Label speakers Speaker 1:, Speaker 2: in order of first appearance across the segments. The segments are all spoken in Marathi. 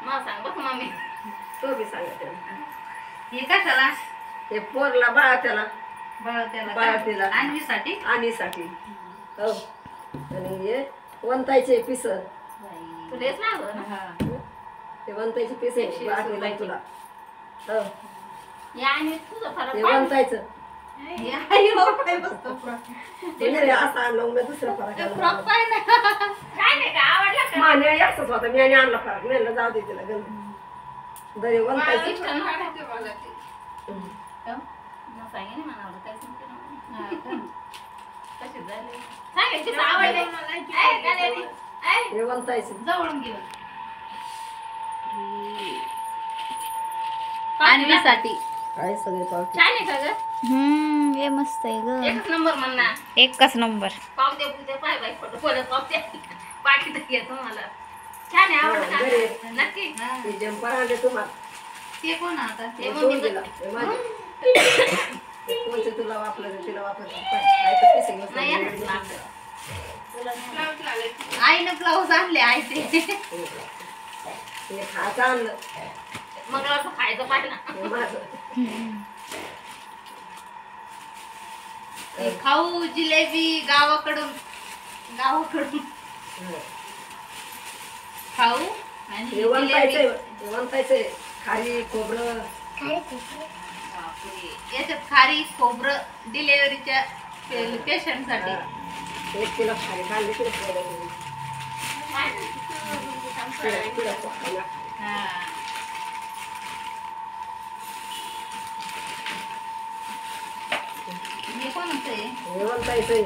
Speaker 1: मला सांग बघ मम्मी.
Speaker 2: तो बी सांगते
Speaker 1: हे कशाला?
Speaker 2: हे पोरला बाळात्याला
Speaker 1: बाळातीला आणवीसाठी.
Speaker 2: आणीसाठी हो. आणि हे वंतायचे पिस
Speaker 1: तुलेच लागलं ना.
Speaker 2: ते वंतायचे पिस आहे बाळातीला तुला हो.
Speaker 1: या आणि तुझं फरक
Speaker 2: ते
Speaker 1: पाहिजे.
Speaker 2: वंतायचं
Speaker 1: हे आई हो काय बसतो फ्रॉक.
Speaker 2: असं आणलं मी दुसरं फरक आला.
Speaker 1: फ्रॉक पाय ना. काय नाही का आवडला का?
Speaker 2: माने असंच होता मी आणि आणला फरक मी म्हणलं जाऊ दे तिला गंध दरे वंतायची
Speaker 1: मला सांगितलं मला आवडत काय सांगते ना. कशी झाली? सांगायची आवडले. ऐ गाण्याची. ऐ
Speaker 2: हे वंतायचे
Speaker 1: जवळून गेलं. आणवीसाठी
Speaker 2: काय सगळे पावते
Speaker 1: छान आहे का ग?
Speaker 3: हे मस्त आहे ग.
Speaker 1: एकच नंबर म्हणना.
Speaker 3: एकच नंबर.
Speaker 1: पावते पुते पाय बाय फोटो फोटो पावते पाठी तर घेतो मला. छान आहे आवडत का? नक्की.
Speaker 2: ते जंपर आणले तुम्हाला
Speaker 1: ते कोण आता? ते
Speaker 2: दोन
Speaker 1: मम्मी
Speaker 2: दिला हे माझे. ते कोणते तुला वापरलं तिला वापरलं काय तर पिसे घेऊन
Speaker 1: नाही
Speaker 2: सगळे
Speaker 1: येत लागलं.
Speaker 2: तुला नाही.
Speaker 1: आईनं ब्लाऊज आणले आई ते.
Speaker 2: हे खायचं आणलं
Speaker 1: मग असं खायचं पाहिजे.
Speaker 2: हे माझं
Speaker 1: ते खाऊ जिलेबी गावाकडून खाऊ आणि
Speaker 2: हे वंतायचंय
Speaker 1: जिलेबी.
Speaker 2: हे वंतायचंय खारी खोबरं
Speaker 1: बापरे. याच्यात खारी खोबरं डिलेव्हरीच्या पेशंट साठी.
Speaker 2: 1 किलो खारी खाल्ली की
Speaker 1: हे कोणाचं आहे?
Speaker 2: हे वंतायचंय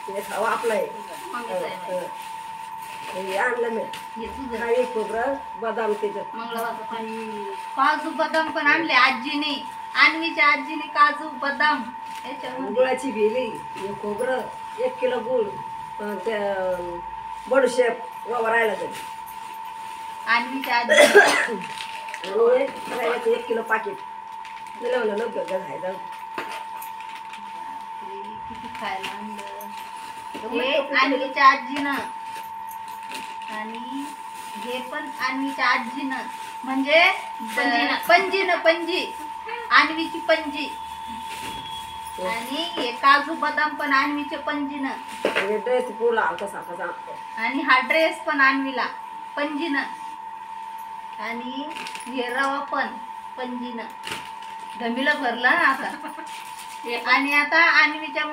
Speaker 2: हे खावा आपलंय
Speaker 1: मम्मीचं आहे.
Speaker 2: हे आणलं मी
Speaker 1: हे तुझं.
Speaker 2: खारी खोबरं बदाम त्याच्यात
Speaker 1: मंगळवारचं पाणी. काजू बदाम पण आणले आजीने. आणवीच्या आजीने काजू बदाम याच्यामध्ये.
Speaker 2: गुळाची भेली हे खोबरं 1 किलो गुळ त्या बडशेप वावरायला जाईल
Speaker 1: आणवीच्या आजी.
Speaker 2: आणि रव्याचं 1 किलो पाकिट दिलं म्हणलं लवकर घायचं
Speaker 1: किती खायला आणलं. हे आणवीच्या आजीनं आणि हे पण आणवीच्या आजीनं म्हणजे पणजी आणवीची पणजी. आणि हे काजू बदाम पण आणवीचे पणजीनं.
Speaker 2: ड्रेस पुरला कसा कसा
Speaker 1: आणि हा ड्रेस पण आणवीला पणजीनं. आणि हे रवा पण पणजीनं. गमीला भरला आता. आणि आता आणवीच्या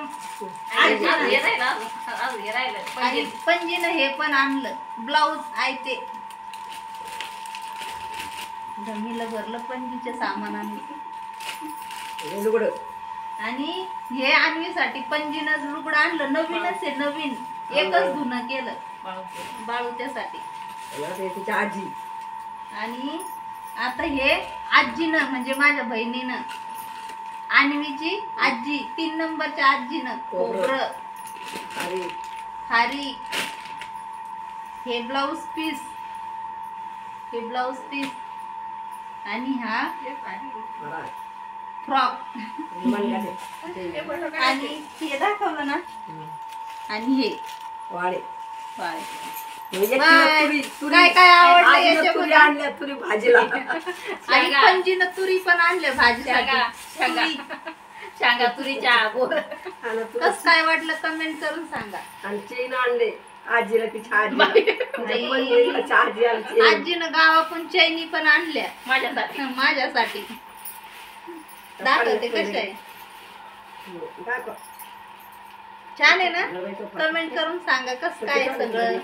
Speaker 1: पणजीनं हे पण आणलं ब्लाऊज आहे ते. गमीला भरलं पणजीचे सामान आणलं.
Speaker 2: लुगडं
Speaker 1: आणि हे आणवीसाठी पणजीनं लुगडं आणलं. नवीनच आहे नवीन. एकच धुणं केलं बाळूच्यासाठी.
Speaker 2: तिच्या आजी
Speaker 1: आणि आता हे आजीनं म्हणजे माझ्या बहिणीनं आणवीची आजी 3 नंबरच्या आजीनं खोबरं खारी हे ब्लाऊज पीस आणि हा फ्रॉक. आणि हे दाखवलं ना. आणि हे
Speaker 2: वाडे
Speaker 1: बाय.
Speaker 2: काय
Speaker 1: काय आवडलं याच्यामध्ये?
Speaker 2: आणल्या तुरी भाजीला
Speaker 1: आणि पणजीनं तुरी पण आणल्या भाजीसाठी. शेंगा तुरीच्या कस काय वाटलं कमेंट करून सांगा.
Speaker 2: आणि चेन आणले आजीला तिच्या आजी
Speaker 1: आजीनं गावाकडून चैनी पण आणल्या माझ्यासाठी. दाखवते कशा आहे. छान आहे ना. कमेंट करून सांगा कसं काय सगळं.